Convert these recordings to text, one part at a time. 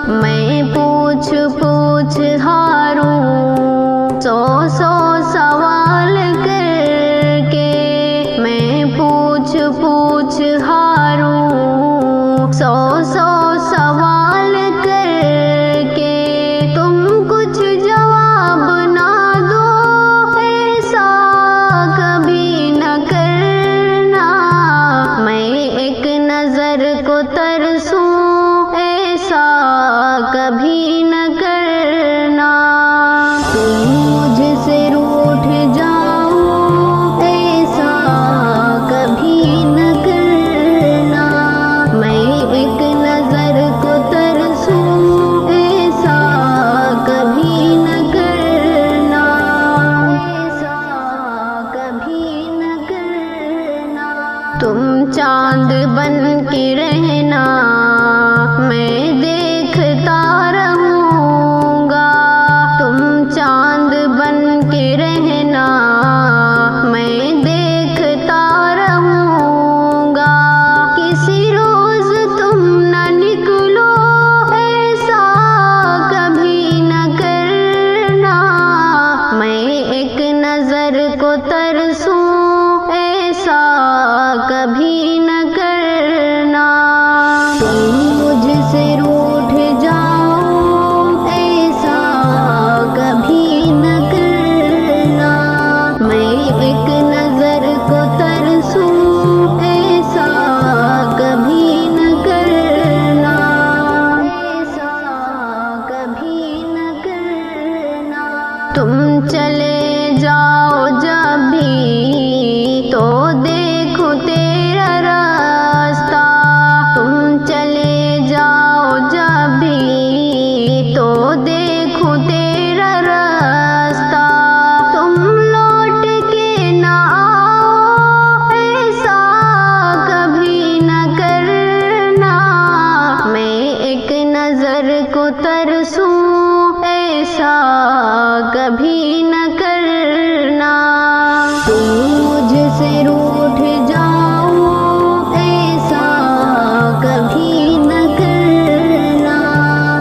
मैं पूछ पूछ हारूं, सौ सौ सवाल करके। मैं पूछ पूछ हारूं, सौ सौ सवाल करके। तुम कुछ जवाब ना दो, ऐसा कभी न करना। मैं एक नजर को तरसूं, ऐसा कभी न करना। तुम मुझसे रूठ जाओ, ऐसा कभी न करना। मैं एक नजर को तरसूं, ऐसा कभी न करना। ऐसा कभी न करना। तुम चांद बन के रहना, मैं देखता रहूंगा। तुम चांद बन के रहना, मैं देखता रहूंगा। किसी रोज तुम न निकलो, ऐसा कभी न करना। मैं एक नजर को तरसूं, ऐसा कभी न करना। तुम मुझसे रूठ जाओ, ऐसा कभी न करना। मैं एक नजर को तरसूं, ऐसा कभी न करना। ऐसा कभी न करना। तुम चले जाओ जब भी, तो देखो तेरा रास्ता। तुम चले जाओ जब भी, तो देखो तेरा रास्ता। तुम लौट के ना आओ, ऐसा कभी न करना। मैं एक नजर को तरसूं, ऐसा कभी न करना। तुम मुझसे रूठ जाओ, ऐसा कभी न करना।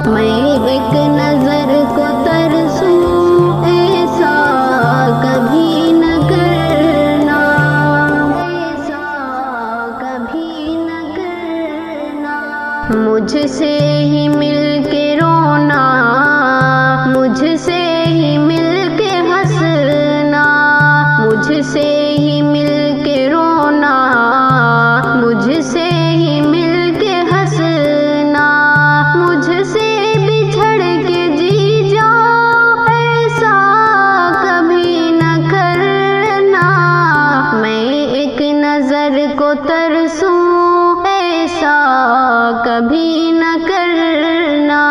मैं एक नजर को तरसूं, ऐसा कभी न करना। ऐसा कभी न करना। मुझसे ही मिल के रोना, मुझसे ही मिल के हंसना। मुझसे ही मिल के रोना, मुझसे ही मिल के हंसना। मुझसे बिछड़ के जी जाओ, ऐसा कभी न करना। मैं एक नजर को तरसूं, ऐसा कभी न करना।